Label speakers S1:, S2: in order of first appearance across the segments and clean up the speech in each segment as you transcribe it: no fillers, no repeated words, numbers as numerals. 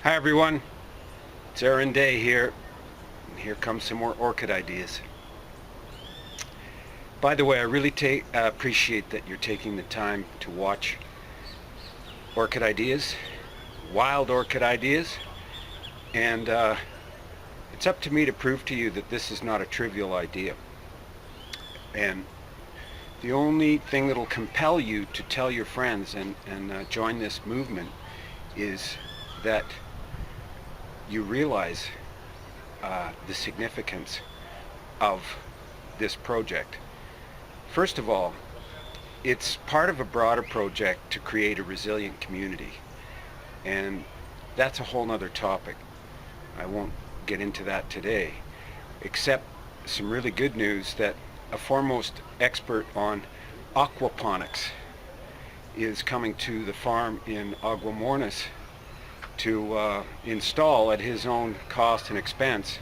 S1: Hi everyone, it's Aaron Day here, and here comes some more orchid ideas. By the way, I really appreciate that you're taking the time to watch Orchid Ideas, Wild Orchid Ideas, and it's up to me to prove to you that this is not a trivial idea. And the only thing that'll compel you to tell your friends and join this movement is that you realize the significance of this project. First of all, it's part of a broader project to create a resilient community, and that's a whole nother topic. I won't get into that today, except some really good news that a foremost expert on aquaponics is coming to the farm in Aguamornis to install at his own cost and expense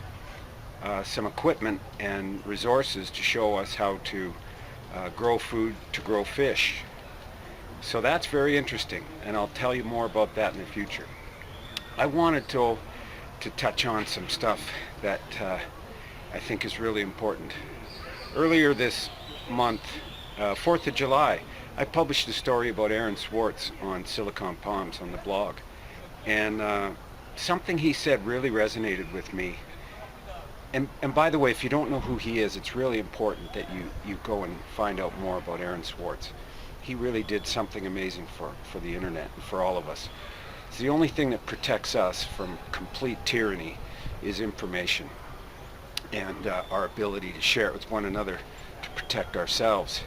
S1: some equipment and resources to show us how to grow food to grow fish. So that's very interesting, and I'll tell you more about that in the future. I wanted to touch on some stuff that I think is really important. Earlier this month, 4th of July, I published a story about Aaron Swartz on Silicon Palms on the blog. And something he said really resonated with me. And by the way, if you don't know who he is, it's really important that you go and find out more about Aaron Swartz. He really did something amazing for the internet and for all of us. It's the only thing that protects us from complete tyranny is information and our ability to share it with one another to protect ourselves.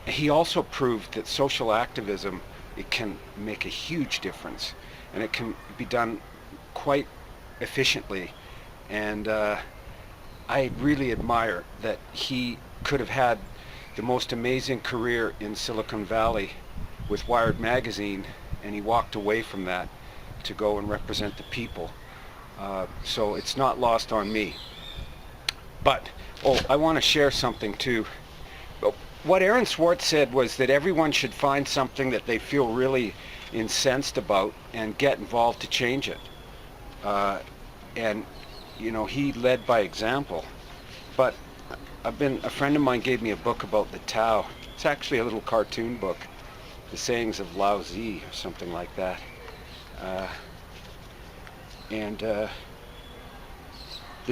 S1: He also proved that social activism, it can make a huge difference, and it can be done quite efficiently. And I really admire that he could have had the most amazing career in Silicon Valley with Wired magazine, and he walked away from that to go and represent the people. So it's not lost on me. But I want to share something too. What Aaron Swartz said was that everyone should find something that they feel really incensed about and get involved to change it. And you know, he led by example. But a friend of mine gave me a book about the Tao. It's actually a little cartoon book, The Sayings of Lao Tzu or something like that. The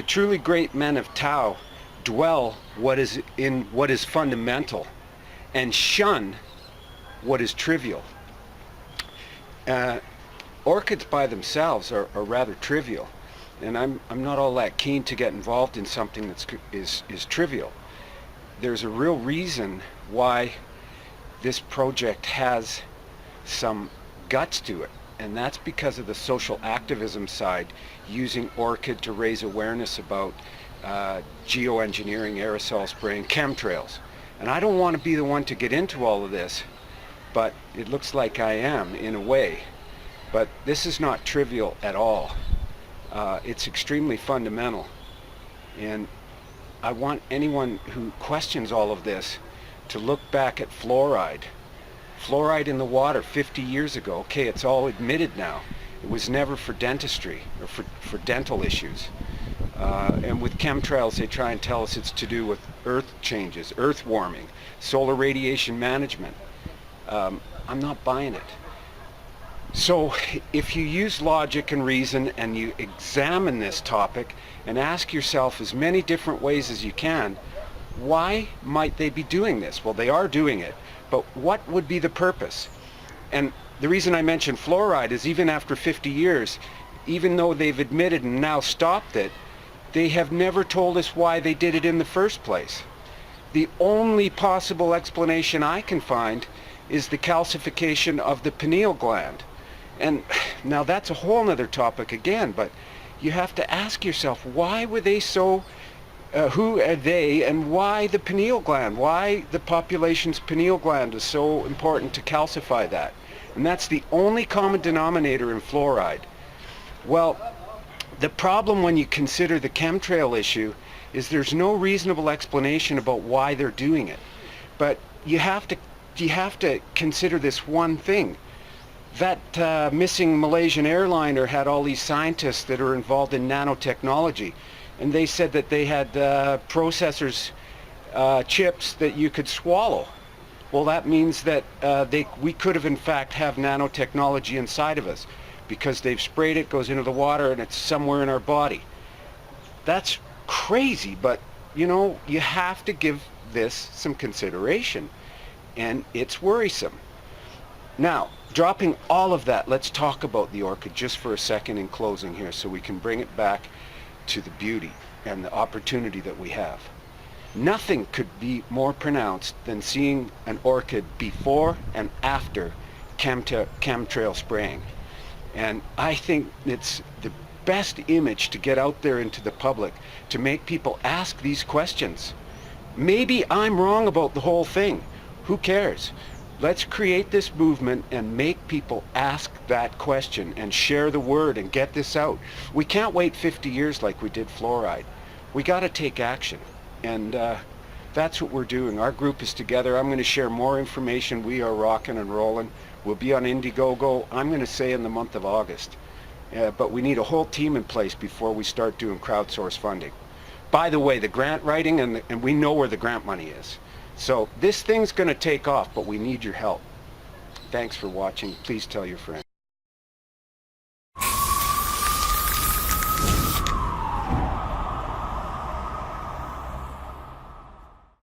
S1: truly great men of Tao dwell what is fundamental and shun what is trivial. Orchids by themselves are rather trivial, and I'm not all that keen to get involved in something that is trivial. There's a real reason why this project has some guts to it, and that's because of the social activism side, using orchid to raise awareness about geoengineering, aerosol spraying, chemtrails. And I don't want to be the one to get into all of this, but it looks like I am in a way. But this is not trivial at all. It's extremely fundamental. And I want anyone who questions all of this to look back at fluoride. Fluoride in the water 50 years ago. Okay, it's all admitted now. It was never for dentistry or for dental issues. And with chemtrails, they try and tell us it's to do with earth changes, earth warming, solar radiation management. I'm not buying it. So if you use logic and reason and you examine this topic and ask yourself as many different ways as you can, why might they be doing this? Well, they are doing it, but what would be the purpose? And the reason I mention fluoride is even after 50 years, even though they've admitted and now stopped it, they have never told us why they did it in the first place. The only possible explanation I can find is the calcification of the pineal gland. And now that's a whole nother topic again, but you have to ask yourself, why were they so, who are they, and why the pineal gland? Why the population's pineal gland is so important to calcify that? And that's the only common denominator in fluoride. Well, the problem when you consider the chemtrail issue is there's no reasonable explanation about why they're doing it. But you have to consider this one thing. That missing Malaysian airliner had all these scientists that are involved in nanotechnology, and they said that they had processors, chips that you could swallow. Well, that means that we could have in fact have nanotechnology inside of us, because they've sprayed it, goes into the water, and it's somewhere in our body. That's crazy, but you know, you have to give this some consideration, and it's worrisome. Now, dropping all of that, let's talk about the orchid just for a second in closing here, so we can bring it back to the beauty and the opportunity that we have. Nothing could be more pronounced than seeing an orchid before and after chemtrail spraying. And I think it's the best image to get out there into the public, to make people ask these questions. Maybe I'm wrong about the whole thing. Who cares? Let's create this movement and make people ask that question and share the word and get this out. We can't wait 50 years like we did fluoride. We got to take action. And that's what we're doing. Our group is together. I'm going to share more information. We are rocking and rolling. We'll be on Indiegogo, I'm going to say in the month of August. But we need a whole team in place before we start doing crowdsource funding. By the way, the grant writing, and we know where the grant money is. So this thing's going to take off, but we need your help. Thanks for watching. Please tell your friends.